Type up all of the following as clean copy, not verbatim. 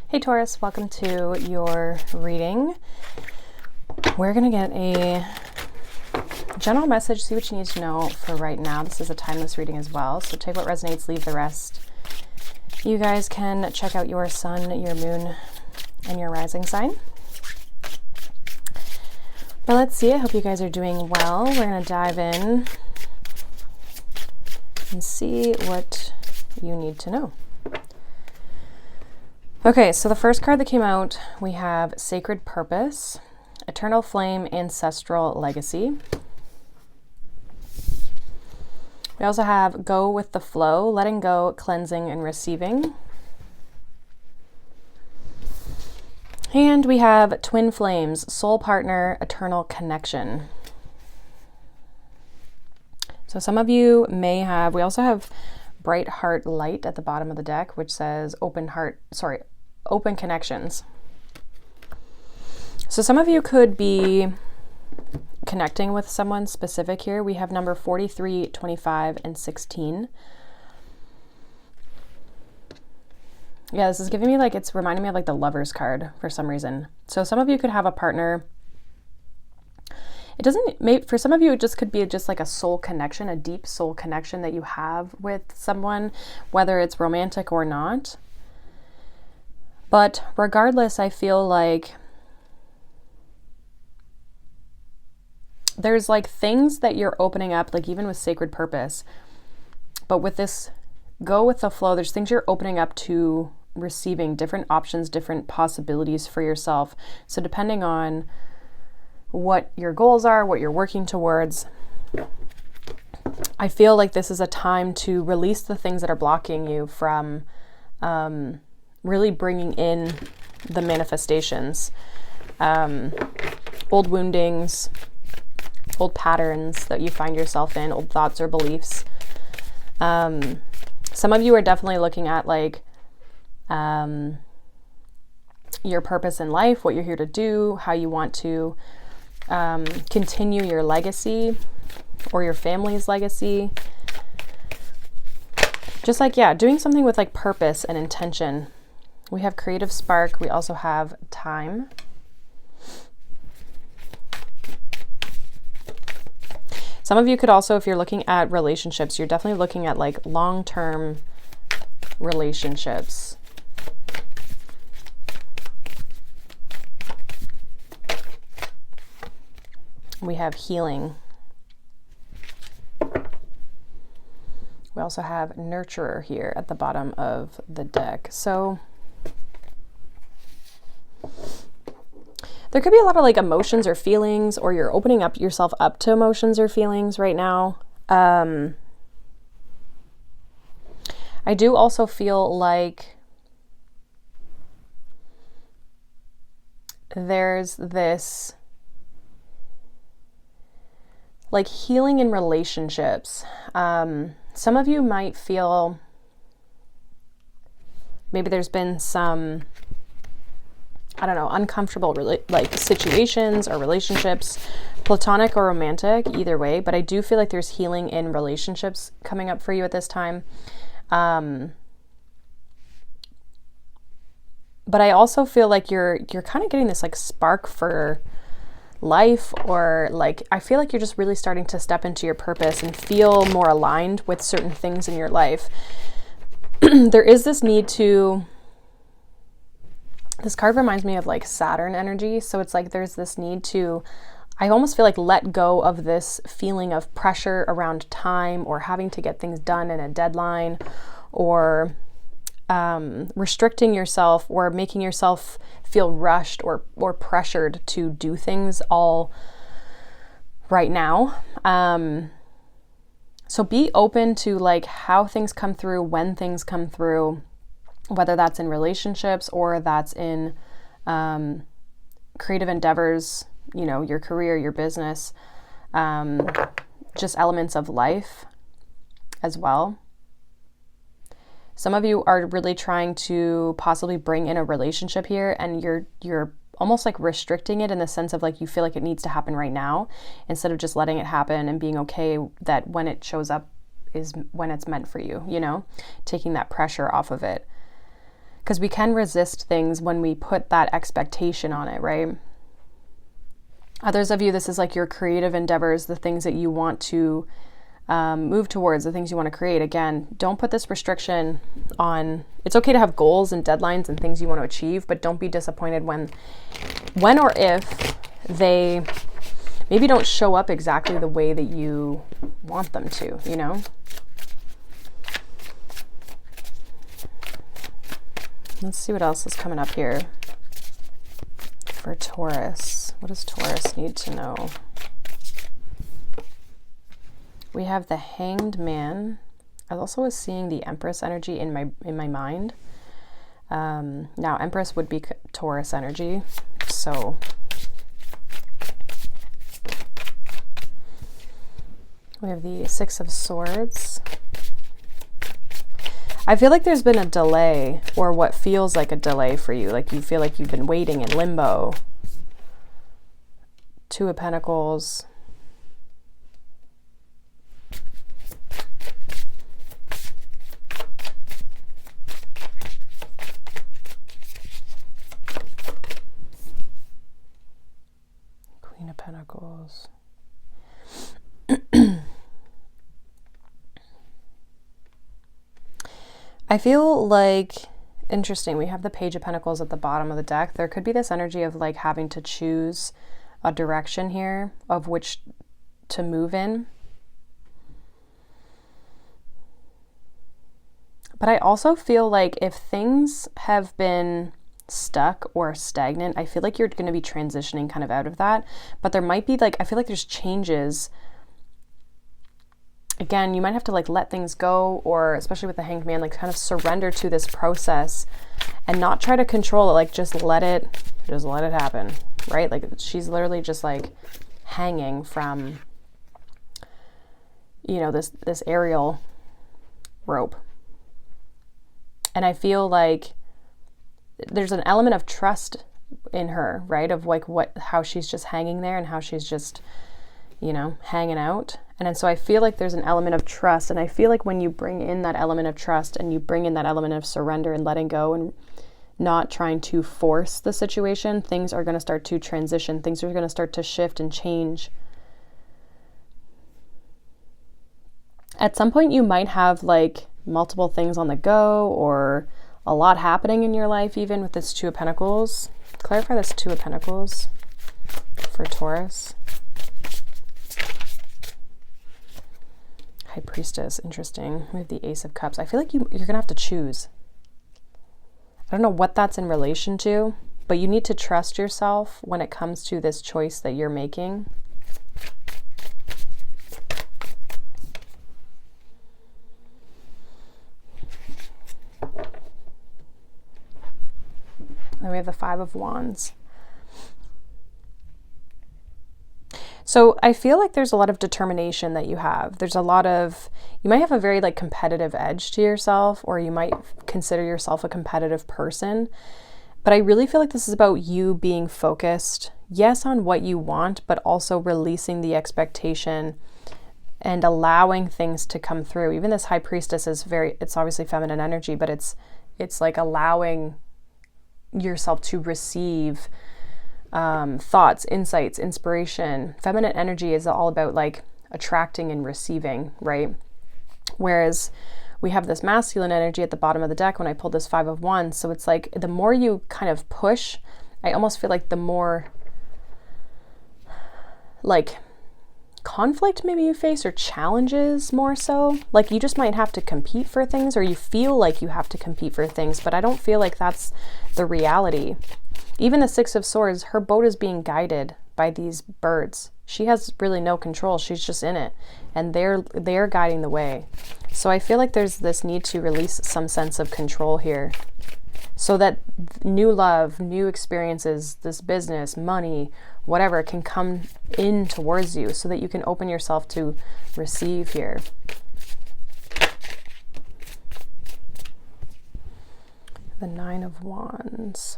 Hey Taurus, welcome to your reading. We're going to get a general message, see what you need to know for right now. This is a timeless reading as well, so take what resonates, leave the rest. You guys can check out your sun, your moon, and your rising sign. But let's see, I hope you guys are doing well. We're going to dive in and see what you need to know. Okay, so the first card that came out, we have Sacred Purpose, Eternal Flame, Ancestral Legacy. We also have Go with the Flow, Letting Go, Cleansing, and Receiving. And we have Twin Flames, Soul Partner, Eternal Connection. So some of you may have, we also have Bright Heart Light at the bottom of the deck, which says open connections. So some of you could be connecting with someone specific here. We have number 43, 25, and 16. Yeah, this is giving me like, it's reminding me of like the Lovers card for some reason. So some of you could have a partner. It doesn't, maybe for some of you, it just could be just like a soul connection, a deep soul connection that you have with someone, whether it's romantic or not. But regardless, I feel like there's like things that you're opening up, like even with Sacred Purpose. But with this Go with the Flow, there's things you're opening up to receiving, different options, different possibilities for yourself. So depending on what your goals are, what you're working towards, I feel like this is a time to release the things that are blocking you from really bringing in the manifestations, old woundings, old patterns that you find yourself in, old thoughts or beliefs. Some of you are definitely looking at like your purpose in life, what you're here to do, how you want to continue your legacy or your family's legacy. Just like, yeah, doing something with like purpose and intention. We have Creative Spark. We also have Time. Some of you could also, if you're looking at relationships, you're definitely looking at like long-term relationships. We have Healing. We also have Nurturer here at the bottom of the deck. So there could be a lot of like emotions or feelings, or you're opening up yourself up to emotions or feelings right now. I do also feel like there's this like healing in relationships. Some of you might feel maybe there's been some, I don't know, uncomfortable like situations or relationships, platonic or romantic, either way. But I do feel like there's healing in relationships coming up for you at this time. But I also feel like you're kind of getting this like spark for life, or like I feel like you're just really starting to step into your purpose and feel more aligned with certain things in your life. There is this need to, this card reminds me of like Saturn energy. So it's like there's this need to, I almost feel like let go of this feeling of pressure around time or having to get things done in a deadline, or restricting yourself or making yourself feel rushed or pressured to do things all right now. So be open to like how things come through, when things come through, whether that's in relationships or that's in creative endeavors, you know, your career, your business, just elements of life as well. Some of you are really trying to possibly bring in a relationship here, and you're almost like restricting it in the sense of like you feel like it needs to happen right now, instead of just letting it happen and being okay that when it shows up is when it's meant for you, you know, taking that pressure off of it. because we can resist things when we put that expectation on it, right? Others of you, this is like your creative endeavors, the things that you want to move towards, the things you want to create. Again, don't put this restriction on. It's okay to have goals and deadlines and things you want to achieve, but don't be disappointed when or if they maybe don't show up exactly the way that you want them to, you know? Let's see what else is coming up here for Taurus. What does Taurus need to know? We have the Hanged Man. I also was seeing the Empress energy in my mind. Now, Empress would be Taurus energy, so we have the Six of Swords. I feel like there's been a delay, or what feels like a delay for you. Like you feel like you've been waiting in limbo. Two of Pentacles. Queen of Pentacles. I feel like, interesting, we have the Page of Pentacles at the bottom of the deck. There could be this energy of like having to choose a direction here of which to move in. But I also feel like if things have been stuck or stagnant, I feel like you're going to be transitioning kind of out of that. But there might be like, I feel like there's changes. Again, you might have to like let things go, or especially with the Hanged Man, like kind of surrender to this process and not try to control it. Like just let it happen, right? Like she's literally just like hanging from, you know, this aerial rope. And I feel like there's an element of trust in her, right? Of like how she's just hanging there and how she's just, you know, hanging out. And so I feel like there's an element of trust. And I feel like when you bring in that element of trust and you bring in that element of surrender and letting go and not trying to force the situation, things are going to start to transition. Things are going to start to shift and change. At some point you might have like multiple things on the go or a lot happening in your life, even with this Two of Pentacles. Clarify this Two of Pentacles for Taurus. High Priestess, interesting. We have the Ace of Cups. I feel like you're gonna have to choose. I don't know what that's in relation to, but you need to trust yourself when it comes to this choice that you're making. Then we have the Five of Wands. So I feel like there's a lot of determination that you have. There's a lot of, you might have a very like competitive edge to yourself, or you might consider yourself a competitive person. But I really feel like this is about you being focused, yes, on what you want, but also releasing the expectation and allowing things to come through. Even this High Priestess is it's obviously feminine energy, but it's like allowing yourself to receive thoughts, insights, inspiration. Feminine energy is all about like attracting and receiving, right? Whereas we have this masculine energy at the bottom of the deck when I pulled this Five of Wands. So it's like the more you kind of push, I almost feel like the more like conflict maybe you face, or challenges more so. Like you just might have to compete for things, or you feel like you have to compete for things, but I don't feel like that's the reality. Even the Six of Swords, her boat is being guided by these birds. She has really no control. She's just in it, and they're guiding the way. So I feel like there's this need to release some sense of control here, so that new love, new experiences, this business, money, whatever can come in towards you, so that you can open yourself to receive here. The Nine of Wands.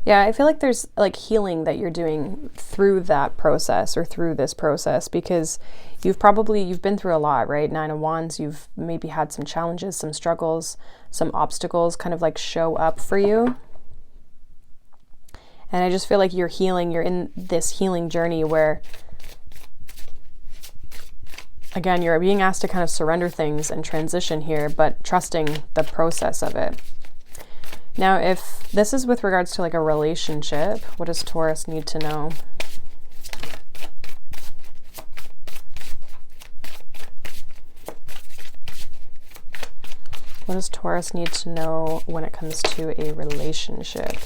Yeah, I feel like there's like healing that you're doing through that process or through this process, because you've been through a lot, right? Nine of Wands, you've maybe had some challenges, some struggles, some obstacles kind of like show up for you. And I just feel like you're healing, you're in this healing journey where, again, you're being asked to kind of surrender things and transition here, but trusting the process of it. Now, if this is with regards to like a relationship, what does Taurus need to know? What does Taurus need to know when it comes to a relationship?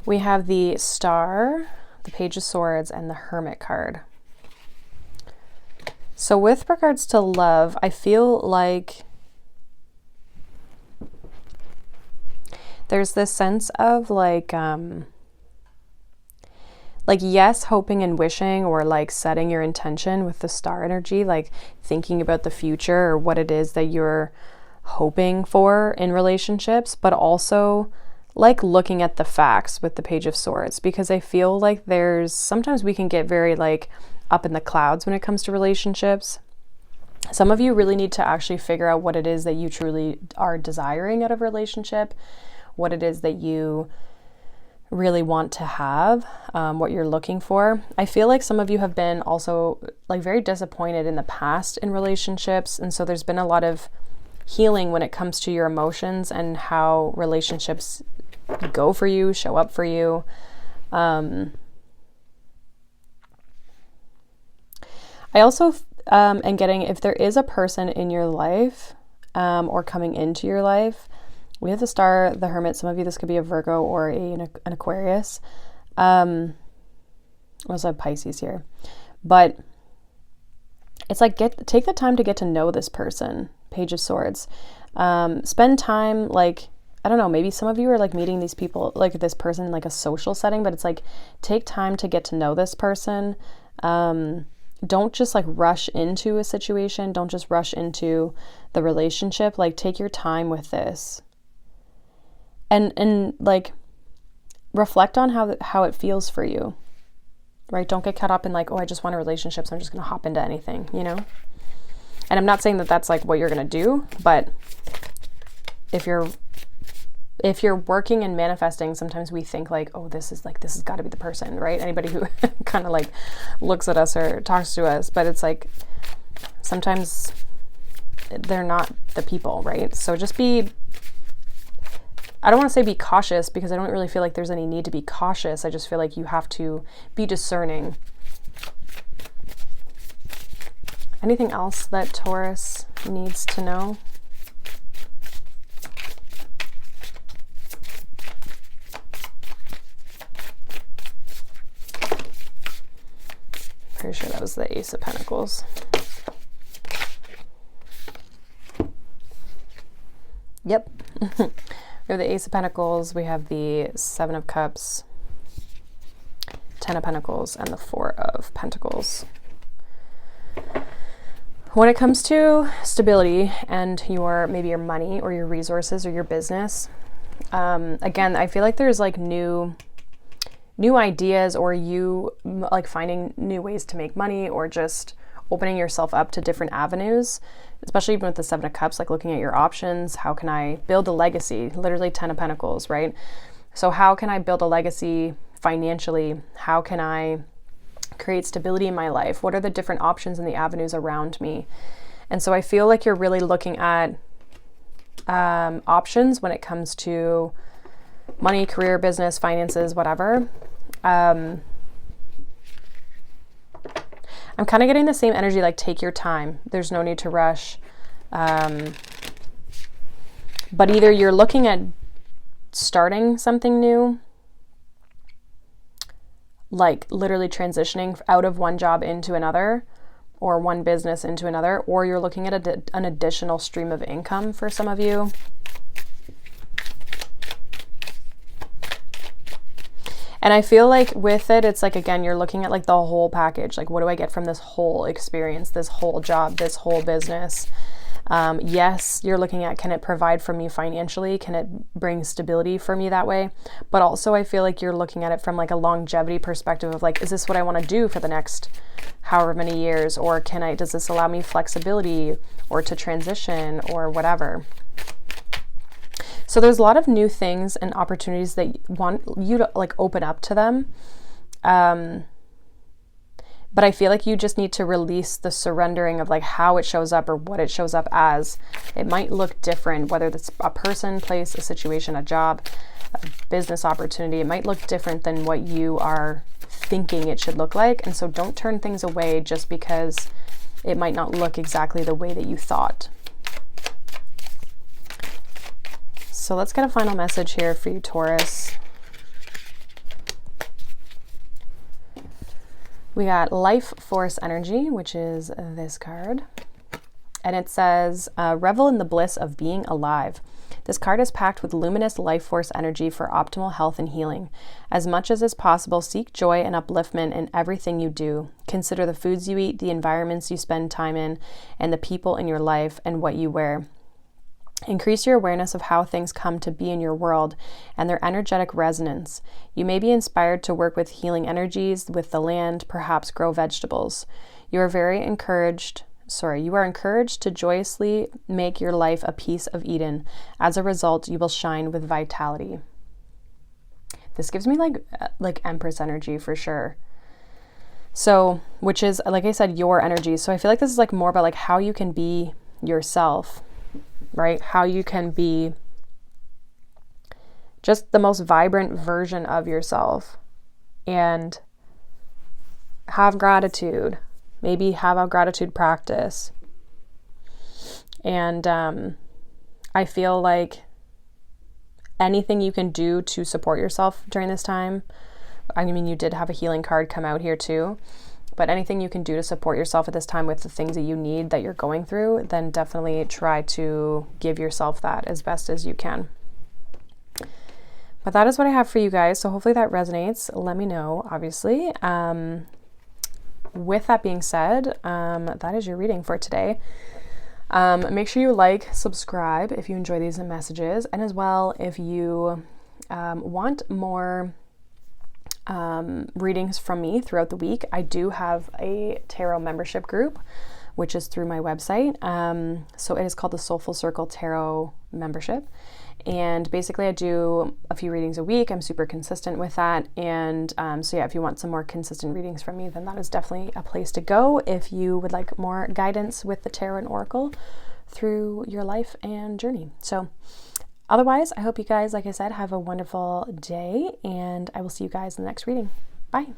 We have the Star, the Page of Swords, and the Hermit card. So with regards to love, I feel like there's this sense of like yes, hoping and wishing, or like setting your intention with the Star energy, like thinking about the future or what it is that you're hoping for in relationships, but also like looking at the facts with the Page of Swords, because I feel like sometimes we can get very like up in the clouds when it comes to relationships. Some of you really need to actually figure out what it is that you truly are desiring out of a relationship, what it is that you really want to have, what you're looking for. I feel like some of you have been also like very disappointed in the past in relationships, and so there's been a lot of healing when it comes to your emotions and how relationships go for you, show up for you. I also am getting, if there is a person in your life or coming into your life, we have the Star, the Hermit. Some of you, this could be a Virgo or an Aquarius. We also have Pisces here. But it's like take the time to get to know this person, Page of Swords. Spend time, like, I don't know, maybe some of you are like meeting these people, like this person in like a social setting, but it's like take time to get to know this person. Don't just like rush into a situation. Don't just rush into the relationship. Like take your time with this. And like reflect on how it feels for you. Right? Don't get caught up in like, oh, I just want a relationship, so I'm just going to hop into anything, you know? And I'm not saying that that's like what you're going to do, but if you're working and manifesting, sometimes we think like, oh, this has got to be the person, right? Anybody who kind of like looks at us or talks to us, but it's like sometimes they're not the people, right? So just I don't want to say be cautious, because I don't really feel like there's any need to be cautious. I just feel like you have to be discerning. Anything else that Taurus needs to know? Pretty sure that was the Ace of Pentacles. Yep. We have the Ace of Pentacles, we have the Seven of Cups, Ten of Pentacles, and the Four of Pentacles. When it comes to stability and maybe your money or your resources or your business, again, I feel like there's like new ideas, or you like finding new ways to make money, or just opening yourself up to different avenues, especially even with the Seven of Cups, like looking at your options. How can I build a legacy? Literally 10 of Pentacles, right? So how can I build a legacy financially? How can I create stability in my life? What are the different options and the avenues around me? And so I feel like you're really looking at options when it comes to money, career, business, finances, whatever. I'm kind of getting the same energy, like take your time. There's no need to rush. But either you're looking at starting something new, like literally transitioning out of one job into another, or one business into another, or you're looking at an additional stream of income for some of you. And I feel like with it, it's like, again, you're looking at like the whole package. Like, what do I get from this whole experience, this whole job, this whole business? Yes, you're looking at, can it provide for me financially? Can it bring stability for me that way? But also I feel like you're looking at it from like a longevity perspective of like, is this what I want to do for the next however many years? Or does this allow me flexibility or to transition or whatever? So there's a lot of new things and opportunities that want you to like open up to them. But I feel like you just need to release the surrendering of like how it shows up or what it shows up as. It might look different, whether it's a person, place, a situation, a job, a business opportunity. It might look different than what you are thinking it should look like. And so don't turn things away just because it might not look exactly the way that you thought. So let's get a final message here for you, Taurus. We got Life Force Energy, which is this card. And it says, revel in the bliss of being alive. This card is packed with luminous life force energy for optimal health and healing. As much as is possible, seek joy and upliftment in everything you do. Consider the foods you eat, the environments you spend time in, and the people in your life and what you wear. Increase your awareness of how things come to be in your world and their energetic resonance. You may be inspired to work with healing energies with the land, perhaps grow vegetables. You are encouraged to joyously make your life a piece of Eden. As a result, you will shine with vitality. This gives me like Empress energy for sure. So, which is, like I said, your energy. So I feel like this is like more about like how you can be yourself. Right? How you can be just the most vibrant version of yourself and have gratitude. Maybe have a gratitude practice. And I feel like anything you can do to support yourself during this time. I mean, you did have a healing card come out here too. But anything you can do to support yourself at this time with the things that you need that you're going through, then definitely try to give yourself that as best as you can. But that is what I have for you guys. So hopefully that resonates. Let me know, obviously. With that being said, that is your reading for today. Make sure you like, subscribe if you enjoy these messages. And as well, if you want more readings from me throughout the week, I do have a tarot membership group, which is through my website. So it is called the Soulful Circle Tarot membership. And basically I do a few readings a week. I'm super consistent with that. And so yeah, if you want some more consistent readings from me, then that is definitely a place to go if you would like more guidance with the tarot and oracle through your life and journey. So otherwise, I hope you guys, like I said, have a wonderful day, and I will see you guys in the next reading. Bye.